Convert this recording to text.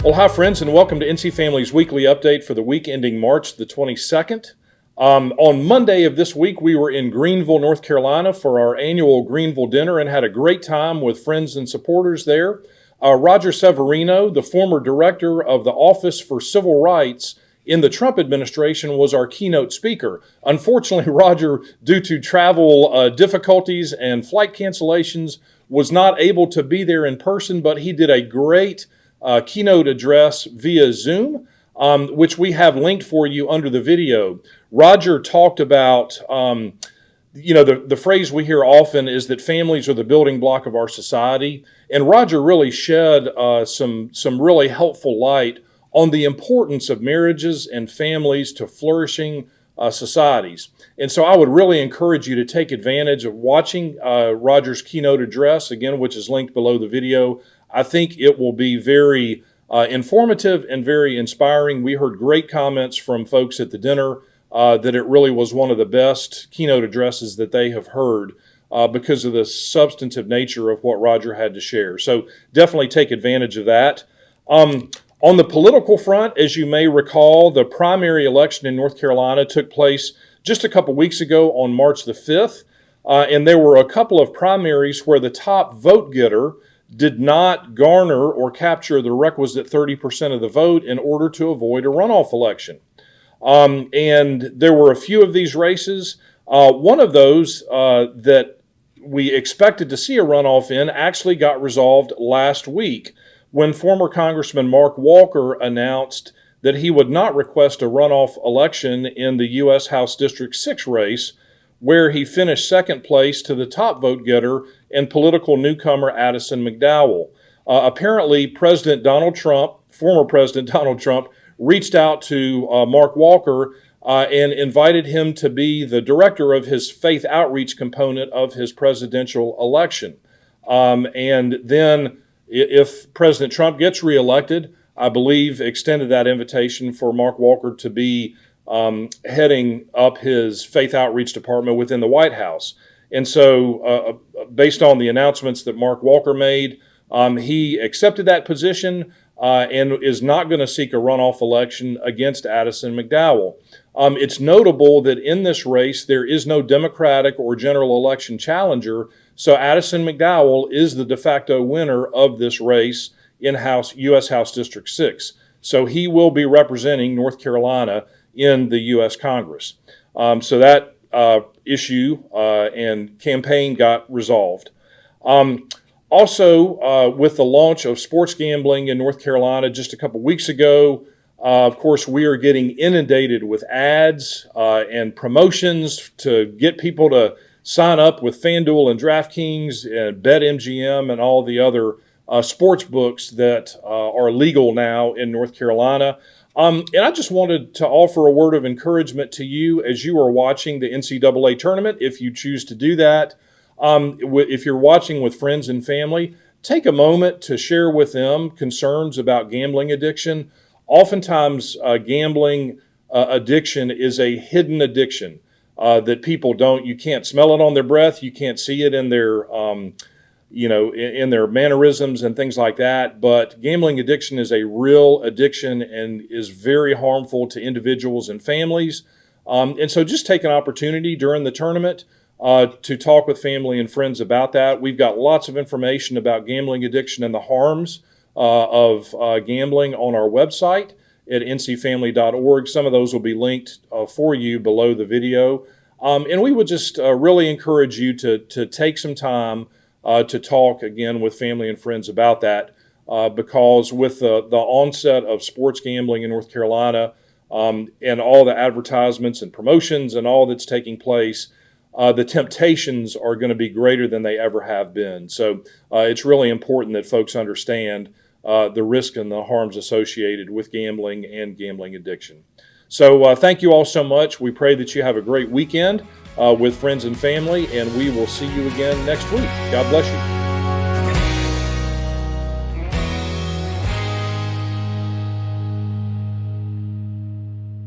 Well, hi, friends, and welcome to NC Family's weekly update for the week ending March the 22nd. On Monday of this week, we were in Greenville, North Carolina for our annual Greenville Dinner and had a great time with friends and supporters there. Roger Severino, the former director of the Office for Civil Rights in the Trump administration, was our keynote speaker. Unfortunately, Roger, due to travel difficulties and flight cancellations, was not able to be there in person, but he did a great keynote address via Zoom, which we have linked for you under the video. Roger talked about, the phrase we hear often is that families are the building block of our society. And Roger really shed some really helpful light on the importance of marriages and families to flourishing societies. And so I would really encourage you to take advantage of watching Roger's keynote address, again, which is linked below the video. I think it will be very informative and very inspiring. We heard great comments from folks at the dinner that it really was one of the best keynote addresses that they have heard because of the substantive nature of what Roger had to share. So definitely take advantage of that. On the political front, as you may recall, the primary election in North Carolina took place just a couple weeks ago on March the 5th. And there were a couple of primaries where the top vote getter did not garner or capture the requisite 30% of the vote in order to avoid a runoff election. And there were a few of these races. One of those that we expected to see a runoff in actually got resolved last week when former Congressman Mark Walker announced that he would not request a runoff election in the U.S. House District 6 race, where he finished second place to the top vote getter and political newcomer Addison McDowell. Apparently, former President Donald Trump, reached out to Mark Walker and invited him to be the director of his faith outreach component of his presidential election. And then, if President Trump gets reelected, I believe extended that invitation for Mark Walker to be heading up his faith outreach department within the White House. And so based on the announcements that Mark Walker made, he accepted that position and is not going to seek a runoff election against Addison McDowell. It's notable that in this race, there is no Democratic or general election challenger, so Addison McDowell is the de facto winner of this race in U.S. House District 6. So he will be representing North Carolina in the U.S. Congress. So that issue and campaign got resolved. Also, with the launch of sports gambling in North Carolina just a couple weeks ago, of course, we are getting inundated with ads and promotions to get people to sign up with FanDuel and DraftKings and BetMGM and all the other sports books that are legal now in North Carolina. And I just wanted to offer a word of encouragement to you as you are watching the NCAA tournament, if you choose to do that. If you're watching with friends and family, take a moment to share with them concerns about gambling addiction. Oftentimes, gambling addiction is a hidden addiction that people you can't smell it on their breath, you can't see it in their in their mannerisms and things like that. But gambling addiction is a real addiction and is very harmful to individuals and families. And so just take an opportunity during the tournament to talk with family and friends about that. We've got lots of information about gambling addiction and the harms of gambling on our website at ncfamily.org. Some of those will be linked for you below the video. And we would just really encourage you to take some time to talk again with family and friends about that, because with the onset of sports gambling in North Carolina and all the advertisements and promotions and all that's taking place, the temptations are going to be greater than they ever have been. So it's really important that folks understand the risk and the harms associated with gambling and gambling addiction. So thank you all so much. We pray that you have a great weekend with friends and family, and we will see you again next week. God bless you.